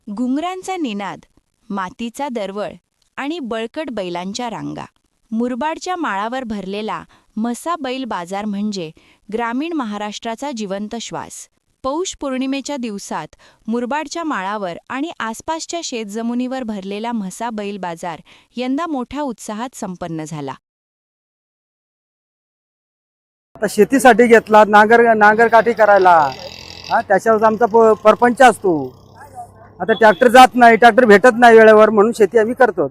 घुंगरांचा निनाद, मातीचा दरवळ आणि बळकट बैलांच्या रांगा. मुरबाडच्या माळावर भरलेला म्हसा बैल बाजार म्हणजे ग्रामीण महाराष्ट्राचा जिवंत श्वास. पौष पौर्णिमेच्या दिवसात मुरबाडच्या माळावर आणि आसपासच्या शेतजमिनीवर भरलेला म्हसा बैल बाजार यंदा मोठ्या उत्साहात संपन्न झाला. आता शेतीसाठी घेतला नांगरकाठी करायला, त्याच्यावर आमचा परपंच असतो. आता ट्रॅक्टर जात नाही, ट्रॅक्टर भेटत नाही वेळेवर, म्हणून शेती आम्ही करतो.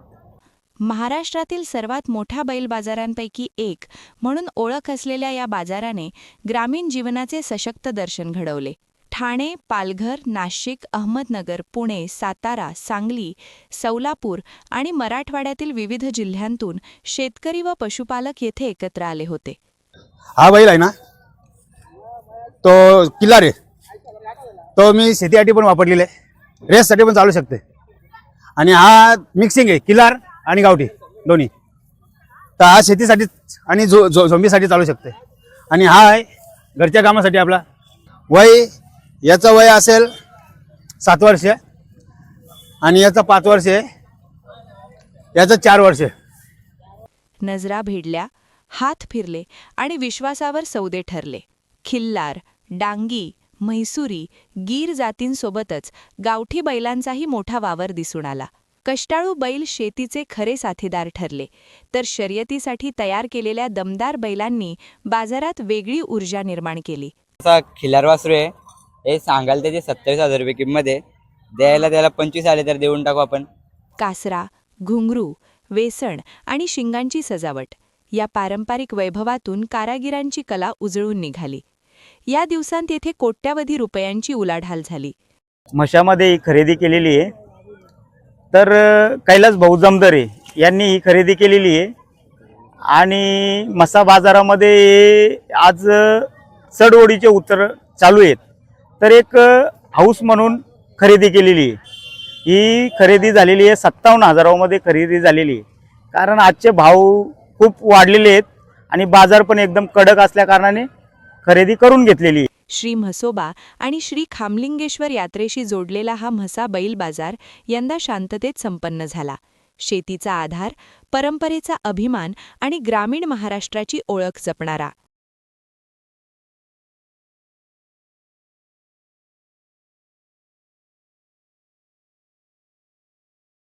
महाराष्ट्रातील सर्वात मोठ्या बैल बाजारांपैकी एक म्हणून ओळख असलेल्या या बाजाराने ग्रामीण जीवनाचे सशक्त दर्शन घडवले. ठाणे, पालघर, नाशिक, अहमदनगर, पुणे, सातारा, सांगली, सोलापूर आणि मराठवाड्यातील विविध जिल्ह्यांतून शेतकरी व पशुपालक येथे एकत्र आले होते. हा बैल आहे ना, तो किल्लार आहे. तो मी शेतीसाठी पण वापरलेला आहे, रेससाठी पण चालू शकते. आणि हा मिक्सिंग आहे, किल्लार आणि गावठी दोन्ही. तर हा शेतीसाठी आणि झोंबीसाठी चालू शकते. आणि हा आहे घरच्या कामासाठी आपला. वय याचं वय असेल 7 वर्ष आणि याचं 5 वर्ष आहे, याचं 4 वर्ष. नजरा भिडल्या, हात फिरले आणि विश्वासावर सौदे ठरले. खिल्लार, डांगी, म्हैसुरी, गीर जातींसोबतच गावठी बैलांचाही मोठा वावर दिसून आला. कष्टाळू बैल शेतीचे खरे साथीदार ठरले, तर शर्यतीसाठी तयार केलेल्या दमदार बैलांनी बाजारात वेगळी ऊर्जा निर्माण केली. असा खिल्लार वासरू आहे, हे सांगाल त्याचे 27,000 रुपये किंमत आहे. द्यायला त्याला 25 आले तर देऊन टाकू आपण. कासरा, घुंगरू, वेसण आणि शिंगांची सजावट या पारंपरिक वैभवातून कारागिरांची कला उजळून निघाली. या दिवसांत येथे कोट्यावधी रुपयांची उलाढाल झाली. म्हशामध्ये खरेदी केलेली आहे, तर कैलास भाऊ जमदरे यांनी ही खरेदी केलेली आहे. आणि म्हसा बाजारामध्ये आज चढवडीचे उतर चालू आहेत, तर एक हाऊस म्हणून खरेदी केलेली आहे. ही खरेदी झालेली आहे 57,000मध्ये खरेदी झालेली आहे. कारण आजचे भाव खूप वाढलेले आहेत आणि बाजार पण एकदम कडक असल्या कारणाने खरेदी करून घेतलेली आहे. श्री म्हसोबा आणि श्री खामलिंगेश्वर यात्रेशी जोडलेला हा म्हसा बैल बाजार यंदा शांततेत संपन्न झाला. शेतीचा आधार, परंपरेचा अभिमान आणि ग्रामीण महाराष्ट्राची ओळख जपणारा